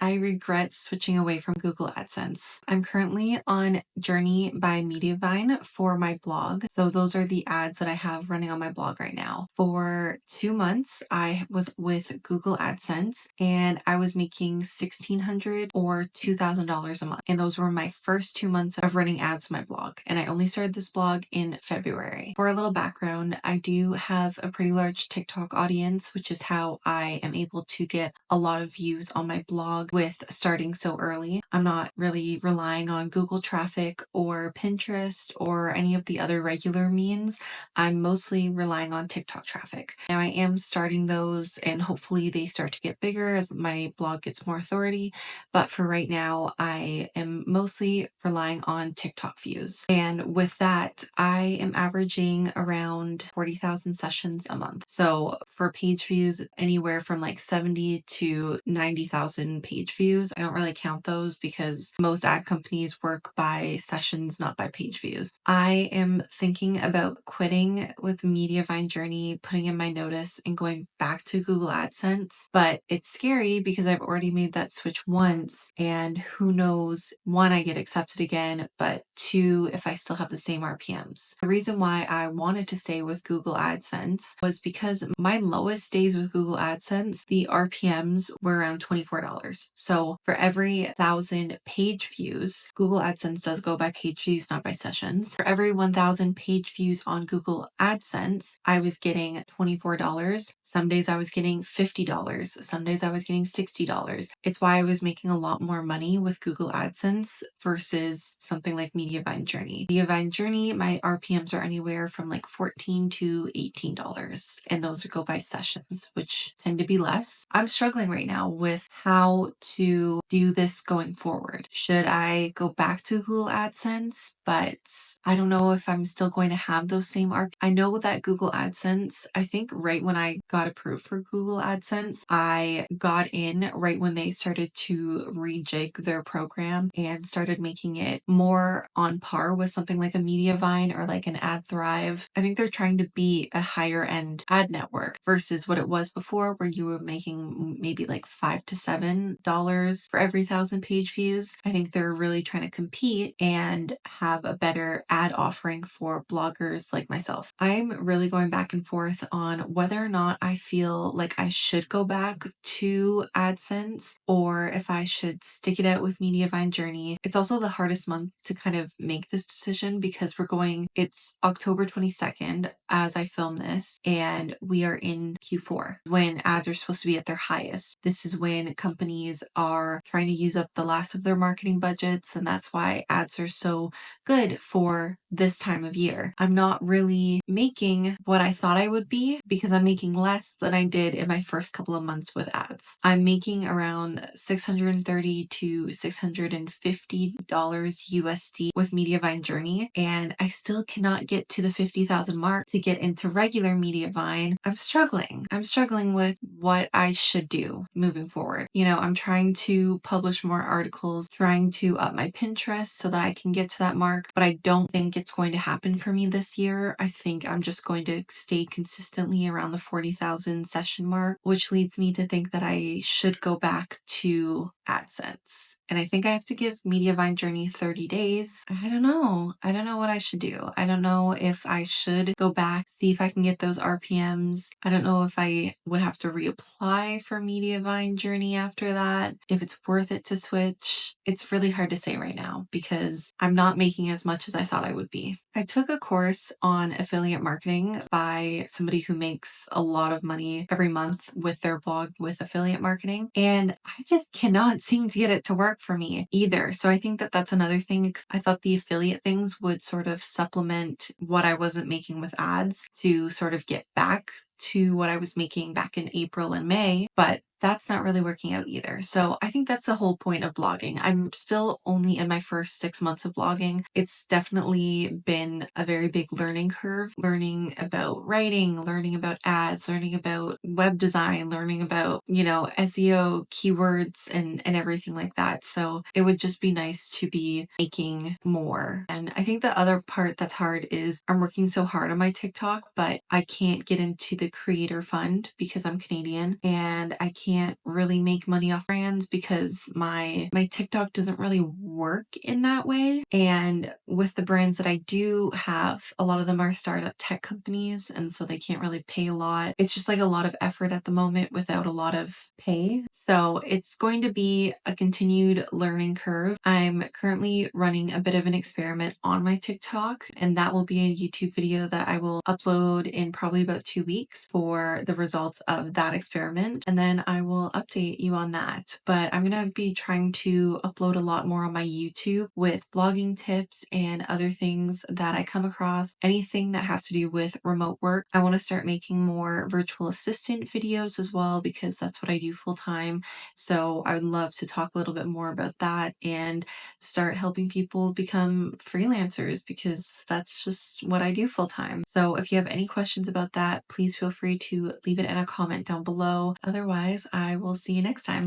I regret switching away from Google AdSense. I'm currently on Journey by Mediavine for my blog. So those are the ads that I have running on my blog right now. For 2 months, I was with Google AdSense and I was making $1,600 or $2,000 a month. And those were my first 2 months of running ads on my blog. And I only started this blog in February. For a little background, I do have a pretty large TikTok audience, which is how I am able to get a lot of views on my blog with starting so early. I'm not really relying on Google traffic or Pinterest or any of the other regular means. I'm mostly relying on TikTok traffic. Now I am starting those and hopefully they start to get bigger as my blog gets more authority. But for right now, I am mostly relying on TikTok views. And with that, I am averaging around 40,000 sessions a month. So for page views, anywhere from like 70 to 90,000 page views. I don't really count those because most ad companies work by sessions, not by page views. I am thinking about quitting with Mediavine Journey, putting in my notice and going back to Google AdSense, but it's scary because I've already made that switch once and who knows, one, I get accepted again, but two, if I still have the same RPMs. The reason why I wanted to stay with Google AdSense was because my lowest days with Google AdSense, the RPMs were around $24. So for every 1,000 page views, Google AdSense does go by page views, not by sessions. For every 1,000 page views on Google AdSense, I was getting $24. Some days I was getting $50. Some days I was getting $60. It's why I was making a lot more money with Google AdSense versus something like Mediavine Journey. Mediavine Journey, my RPMs are anywhere from like $14 to $18, and those go by sessions, which tend to be less. I'm struggling right now with how to do this going forward. Should I go back to Google AdSense? But I don't know if I'm still going to have those same I know that Google AdSense, I think right when I got approved for Google AdSense, I got in right when they started to rejig their program and started making it more on par with something like a Mediavine or like an AdThrive. I think they're trying to be a higher end ad network versus what it was before where you were making maybe like $5 to $7 for every 1,000 page views. I think they're really trying to compete and have a better ad offering for bloggers like myself. I'm really going back and forth on whether or not I feel like I should go back to AdSense or if I should stick it out with Mediavine Journey. It's also the hardest month to kind of make this decision because it's October 22nd as I film this, and we are in Q4 when ads are supposed to be at their highest. This is when companies are trying to use up the last of their marketing budgets, and that's why ads are so good for this time of year. I'm not really making what I thought I would be because I'm making less than I did in my first couple of months with ads. I'm making around $630 to $650 USD with Mediavine Journey, and I still cannot get to the 50,000 mark to get into regular Mediavine. I'm struggling with what I should do moving forward. I'm trying to publish more articles, trying to up my Pinterest so that I can get to that mark, but I don't think it's going to happen for me this year. I think I'm just going to stay consistently around the 40,000 session mark, which leads me to think that I should go back to AdSense. And I think I have to give Mediavine Journey 30 days. I don't know. I don't know what I should do. I don't know if I should go back, see if I can get those RPMs. I don't know if I would have to reapply for Mediavine Journey after that, if it's worth it to switch. It's really hard to say right now because I'm not making as much as I thought I would be. I took a course on affiliate marketing by somebody who makes a lot of money every month with their blog with affiliate marketing, and I just cannot seem to get it to work for me either. So I think that that's another thing, because I thought the affiliate things would sort of supplement what I wasn't making with ads to sort of get back to what I was making back in April and May, but that's not really working out either. So I think that's the whole point of blogging. I'm still only in my first 6 months of blogging. It's definitely been a very big learning curve, learning about writing, learning about ads, learning about web design, learning about, SEO, keywords, and everything like that. So it would just be nice to be making more. And I think the other part that's hard is I'm working so hard on my TikTok, but I can't get into the the creator fund because I'm Canadian and I can't really make money off brands because my TikTok doesn't really work in that way. And with the brands that I do have, a lot of them are startup tech companies, and so they can't really pay a lot. It's just like a lot of effort at the moment without a lot of pay. So it's going to be a continued learning curve. I'm currently running a bit of an experiment on my TikTok, and that will be a YouTube video that I will upload in probably about 2 weeks for the results of that experiment. And then I will update you on that. But I'm going to be trying to upload a lot more on my YouTube with blogging tips and other things that I come across. Anything that has to do with remote work. I want to start making more virtual assistant videos as well because that's what I do full time. So I would love to talk a little bit more about that and start helping people become freelancers because that's just what I do full time. So if you have any questions about that, please feel free to leave it in a comment down below. Otherwise, I will see you next time.